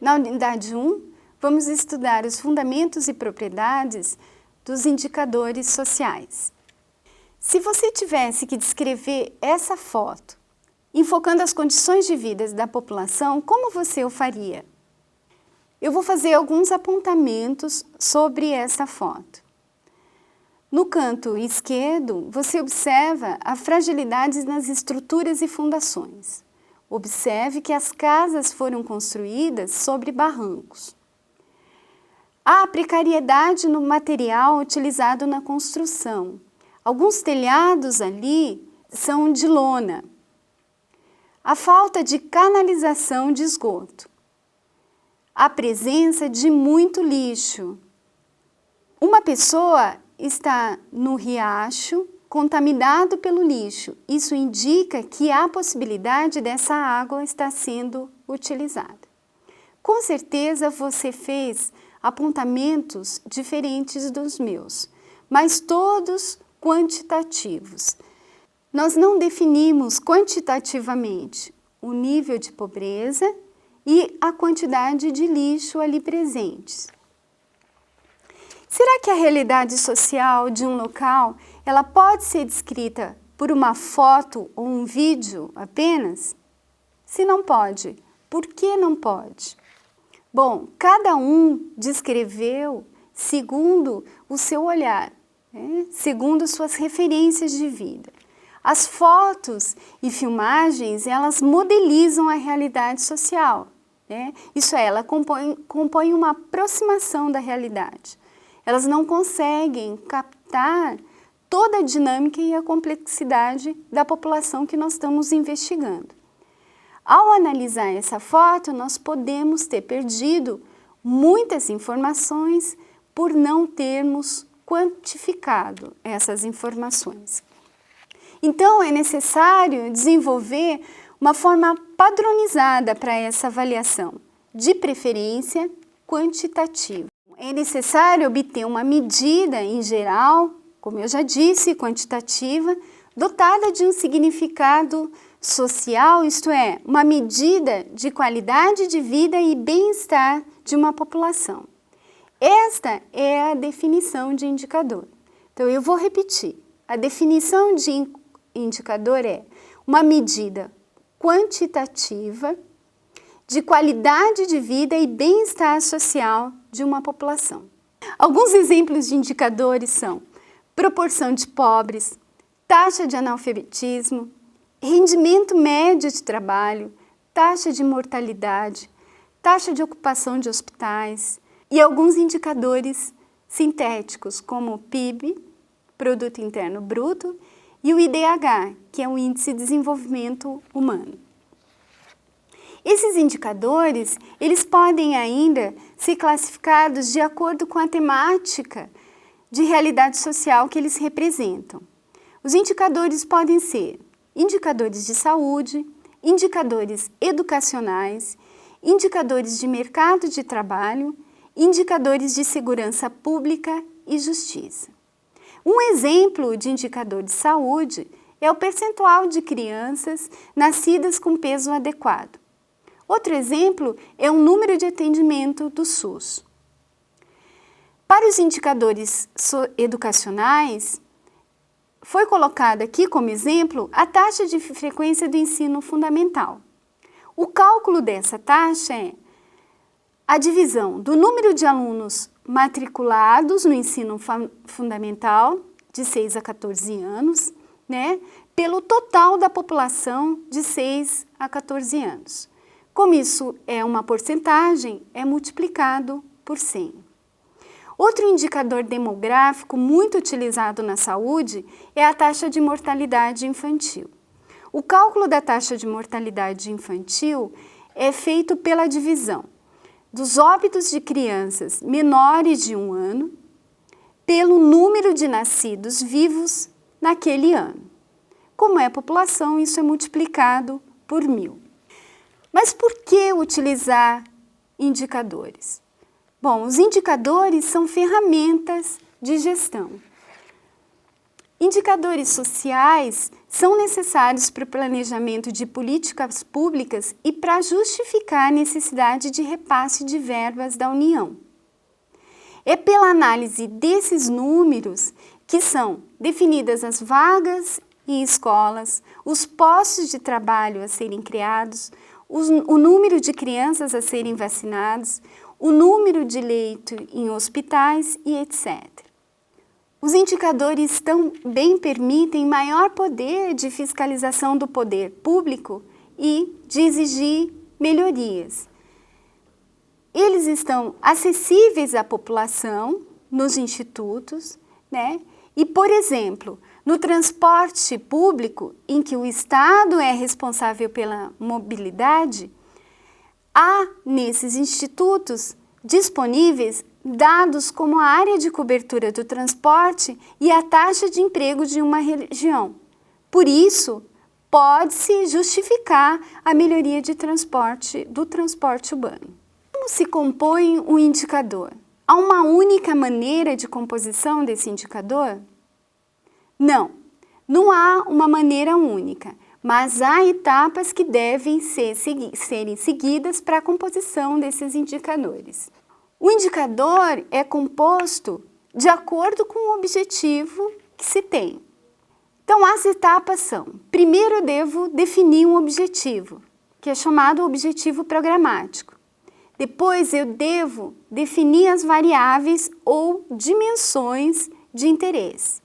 Na unidade 1, vamos estudar os fundamentos e propriedades dos indicadores sociais. Se você tivesse que descrever essa foto, enfocando as condições de vida da população, como você o faria? Eu vou fazer alguns apontamentos sobre essa foto. No canto esquerdo, você observa a fragilidade nas estruturas e fundações. Observe que as casas foram construídas sobre barrancos. Há precariedade no material utilizado na construção. Alguns telhados ali são de lona. A falta de canalização de esgoto. A presença de muito lixo. Uma pessoa está no riacho contaminado pelo lixo. Isso indica que há possibilidade dessa água estar sendo utilizada. Com certeza você fez apontamentos diferentes dos meus, mas todos quantitativos. Nós não definimos quantitativamente o nível de pobreza e a quantidade de lixo ali presentes. Será que a realidade social de um local ela pode ser descrita por uma foto ou um vídeo apenas? Se não pode, por que não pode? Bom, cada um descreveu segundo o seu olhar, segundo suas referências de vida. As fotos e filmagens, elas modelizam a realidade social. Isso é, ela compõe uma aproximação da realidade. Elas não conseguem captar toda a dinâmica e a complexidade da população que nós estamos investigando. Ao analisar essa foto, nós podemos ter perdido muitas informações por não termos quantificado essas informações. Então, é necessário desenvolver uma forma padronizada para essa avaliação, de preferência quantitativa. É necessário obter uma medida em geral, como eu já disse, quantitativa, dotada de um significado social, isto é, uma medida de qualidade de vida e bem-estar de uma população. Esta é a definição de indicador. Então, eu vou repetir. A definição de indicador é uma medida quantitativa de qualidade de vida e bem-estar social de uma população. Alguns exemplos de indicadores são proporção de pobres, taxa de analfabetismo, rendimento médio de trabalho, taxa de mortalidade, taxa de ocupação de hospitais e alguns indicadores sintéticos como o PIB, Produto Interno Bruto, e o IDH, que é o Índice de Desenvolvimento Humano. Esses indicadores, eles podem ainda ser classificados de acordo com a temática de realidade social que eles representam. Os indicadores podem ser indicadores de saúde, indicadores educacionais, indicadores de mercado de trabalho, indicadores de segurança pública e justiça. Um exemplo de indicador de saúde é o percentual de crianças nascidas com peso adequado. Outro exemplo é o número de atendimento do SUS. Para os indicadores educacionais, foi colocada aqui como exemplo a taxa de frequência do ensino fundamental. O cálculo dessa taxa é a divisão do número de alunos matriculados no ensino fundamental, de 6 a 14 anos, pelo total da população de 6 a 14 anos. Como isso é uma porcentagem, é multiplicado por 100. Outro indicador demográfico muito utilizado na saúde é a taxa de mortalidade infantil. O cálculo da taxa de mortalidade infantil é feito pela divisão dos óbitos de crianças menores de 1 ano pelo número de nascidos vivos naquele ano. Como é a população, isso é multiplicado por 1000. Mas por que utilizar indicadores? Bom, os indicadores são ferramentas de gestão. Indicadores sociais são necessários para o planejamento de políticas públicas e para justificar a necessidade de repasse de verbas da União. É pela análise desses números que são definidas as vagas em escolas, os postos de trabalho a serem criados, o número de crianças a serem vacinadas, o número de leitos em hospitais e etc. Os indicadores também permitem maior poder de fiscalização do poder público e de exigir melhorias. Eles estão acessíveis à população nos institutos, né? E, por exemplo, no transporte público, em que o Estado é responsável pela mobilidade, há nesses institutos disponíveis dados como a área de cobertura do transporte e a taxa de emprego de uma região. Por isso, pode-se justificar a melhoria do transporte urbano. Como se compõe um indicador? Há uma única maneira de composição desse indicador? Não há uma maneira única, mas há etapas que devem serem seguidas para a composição desses indicadores. O indicador é composto de acordo com o objetivo que se tem. Então, as etapas são: primeiro eu devo definir um objetivo, que é chamado objetivo programático. Depois eu devo definir as variáveis ou dimensões de interesse.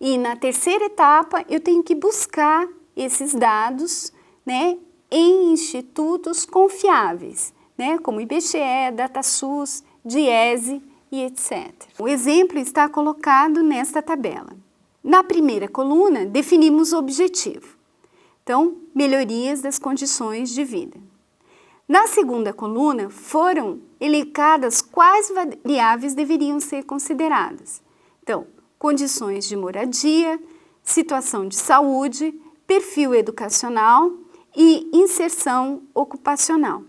E na terceira etapa eu tenho que buscar esses dados, né, em institutos confiáveis, né, como IBGE, DataSUS, DIESE e etc. O exemplo está colocado nesta tabela. Na primeira coluna, definimos o objetivo. Então, melhorias das condições de vida. Na segunda coluna, foram elencadas quais variáveis deveriam ser consideradas. Então, condições de moradia, situação de saúde, perfil educacional e inserção ocupacional.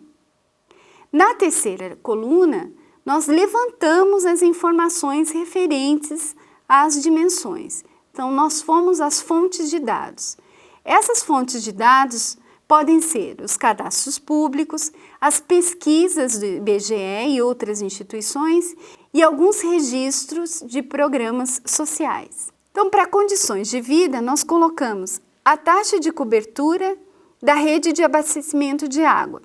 Na terceira coluna, nós levantamos as informações referentes às dimensões. Então, nós fomos às fontes de dados. Essas fontes de dados podem ser os cadastros públicos, as pesquisas do IBGE e outras instituições e alguns registros de programas sociais. Então, para condições de vida, nós colocamos a taxa de cobertura da rede de abastecimento de água.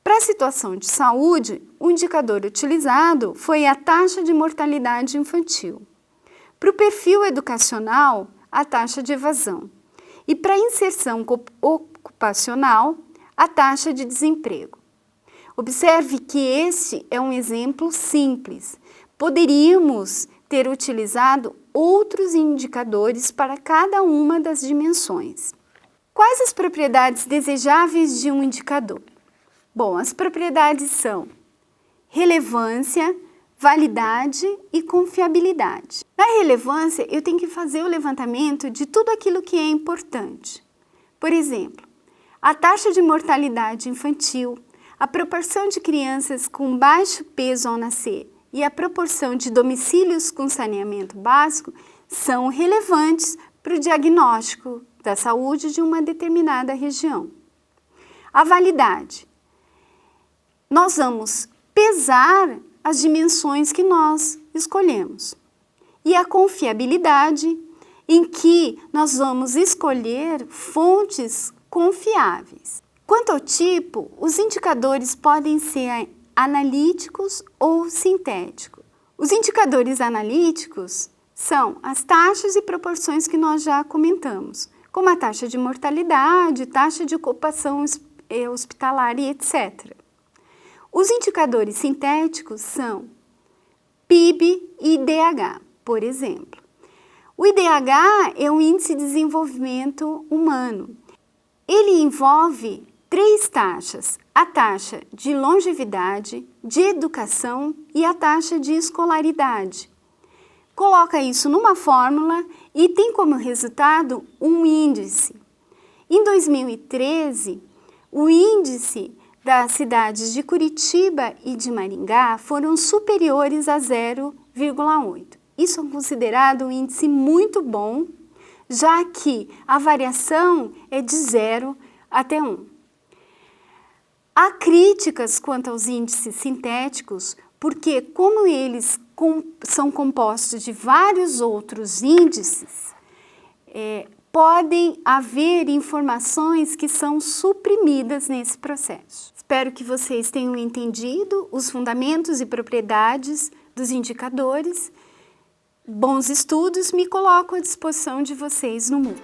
Para a situação de saúde, o indicador utilizado foi a taxa de mortalidade infantil. Para o perfil educacional, a taxa de evasão. E para a inserção ocupacional, a taxa de desemprego. Observe que este é um exemplo simples. Poderíamos ter utilizado outros indicadores para cada uma das dimensões. Quais as propriedades desejáveis de um indicador? Bom, as propriedades são relevância, validade e confiabilidade. Na relevância, eu tenho que fazer o levantamento de tudo aquilo que é importante. Por exemplo, a taxa de mortalidade infantil, a proporção de crianças com baixo peso ao nascer e a proporção de domicílios com saneamento básico são relevantes para o diagnóstico da saúde de uma determinada região. A validade. Nós vamos pesar as dimensões que nós escolhemos. E a confiabilidade, em que nós vamos escolher fontes confiáveis. Quanto ao tipo, os indicadores podem ser analíticos ou sintéticos. Os indicadores analíticos são as taxas e proporções que nós já comentamos, como a taxa de mortalidade, taxa de ocupação hospitalar e etc. Os indicadores sintéticos são PIB e IDH, por exemplo. O IDH é o Índice de Desenvolvimento Humano. Ele envolve 3 taxas: a taxa de longevidade, de educação e a taxa de escolaridade. Coloca isso numa fórmula e tem como resultado um índice. Em 2013, o índice das cidades de Curitiba e de Maringá foram superiores a 0,8. Isso é considerado um índice muito bom, já que a variação é de 0 até 1. Há críticas quanto aos índices sintéticos, porque como eles são compostos de vários outros índices, podem haver informações que são suprimidas nesse processo. Espero que vocês tenham entendido os fundamentos e propriedades dos indicadores. Bons estudos, me coloco à disposição de vocês no mundo.